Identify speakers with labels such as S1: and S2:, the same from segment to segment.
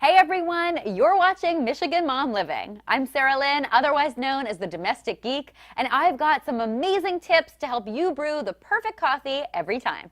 S1: Hey everyone, you're watching Michigan Mom Living. I'm Sara Lynn, otherwise known as the Domestic Geek, and I've got some amazing tips to help you brew the perfect coffee every time.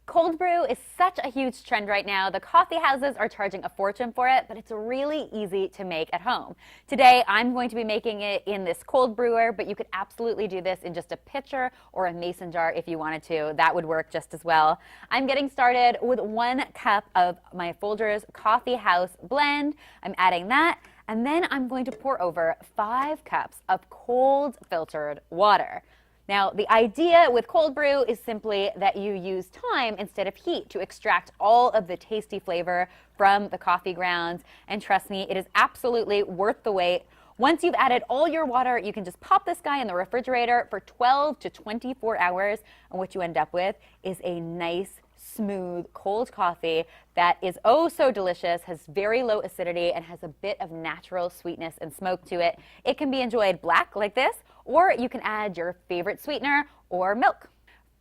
S1: Cold brew is such a huge trend right now. The coffee houses are charging a fortune for it, but it's really easy to make at home. Today, I'm going to be making it in this cold brewer, but you could absolutely do this in just a pitcher or a mason jar if you wanted to. That would work just as well. I'm getting started with 1 cup of my Folgers Coffee House blend. I'm adding that, and then I'm going to pour over 5 cups of cold filtered water. Now, the idea with cold brew is simply that you use time instead of heat to extract all of the tasty flavor from the coffee grounds. And trust me, it is absolutely worth the wait. Once you've added all your water, you can just pop this guy in the refrigerator for 12 to 24 hours. And what you end up with is a nice, smooth, cold coffee that is oh so delicious, has very low acidity, and has a bit of natural sweetness and smoke to it. It can be enjoyed black like this, or you can add your favorite sweetener or milk.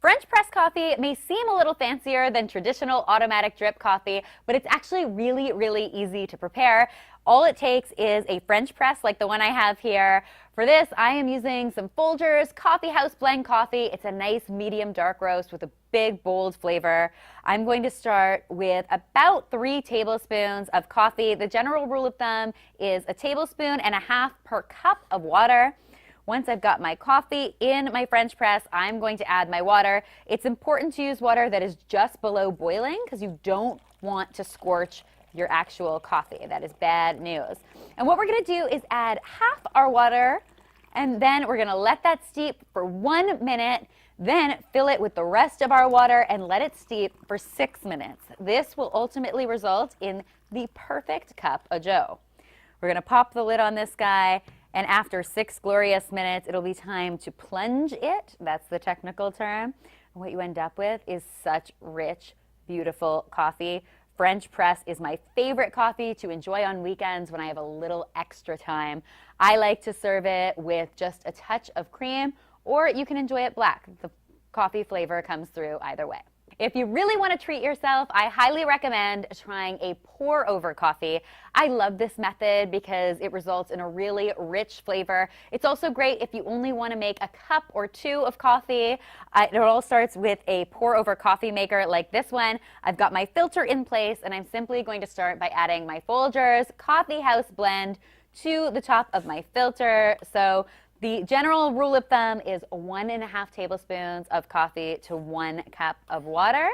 S1: French press coffee may seem a little fancier than traditional automatic drip coffee, but it's actually really easy to prepare. All it takes is a French press like the one I have here. For this, I am using some Folgers Coffee House blend coffee. It's a nice medium dark roast with a big, bold flavor. I'm going to start with about 3 tablespoons of coffee. The general rule of thumb is 1.5 tablespoons per cup of water. Once I've got my coffee in my French press, I'm going to add my water. It's important to use water that is just below boiling because you don't want to scorch your actual coffee. That is bad news. And what we're going to do is add half our water, and then we're going to let that steep for 1 minute, then fill it with the rest of our water and let it steep for 6 minutes. This will ultimately result in the perfect cup of joe. We're going to pop the lid on this guy. And after 6 glorious minutes, it'll be time to plunge it. That's the technical term. And what you end up with is such rich, beautiful coffee. French press is my favorite coffee to enjoy on weekends when I have a little extra time. I like to serve it with just a touch of cream, or you can enjoy it black. The coffee flavor comes through either way. If you really want to treat yourself, I highly recommend trying a pour-over coffee. I love this method because it results in a really rich flavor. It's also great if you only want to make a cup or 2 of coffee. It all starts with a pour-over coffee maker like this one. I've got my filter in place, and I'm simply going to start by adding my Folgers Coffee House blend to the top of my filter. So the general rule of thumb is 1.5 tablespoons of coffee to 1 cup of water.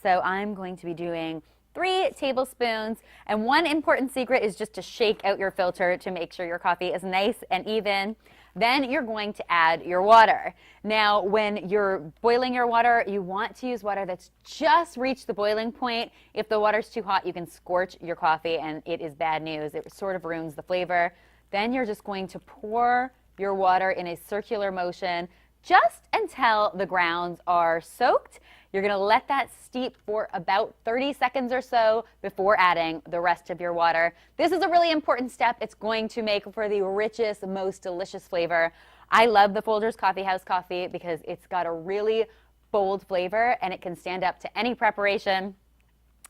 S1: So I'm going to be doing 3 tablespoons. And one important secret is just to shake out your filter to make sure your coffee is nice and even. Then you're going to add your water. Now, when you're boiling your water, you want to use water that's just reached the boiling point. If the water's too hot, you can scorch your coffee, and it is bad news. It sort of ruins the flavor. Then you're just going to pour your water in a circular motion just until the grounds are soaked. You're going to let that steep for about 30 seconds or so before adding the rest of your water. This is a really important step. It's going to make for the richest, most delicious flavor. I love the Folgers Coffee House coffee because it's got a really bold flavor and it can stand up to any preparation.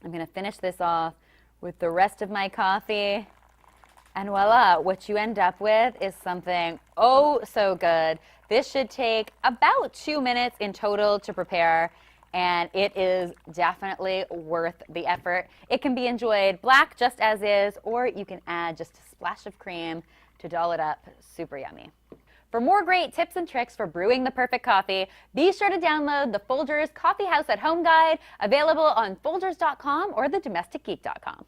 S1: I'm going to finish this off with the rest of my coffee. And voila, what you end up with is something oh so good. This should take about 2 minutes in total to prepare, and it is definitely worth the effort. It can be enjoyed black just as is, or you can add just a splash of cream to doll it up. Super yummy. For more great tips and tricks for brewing the perfect coffee, be sure to download the Folgers Coffee House at Home Guide, available on Folgers.com or thedomesticgeek.com.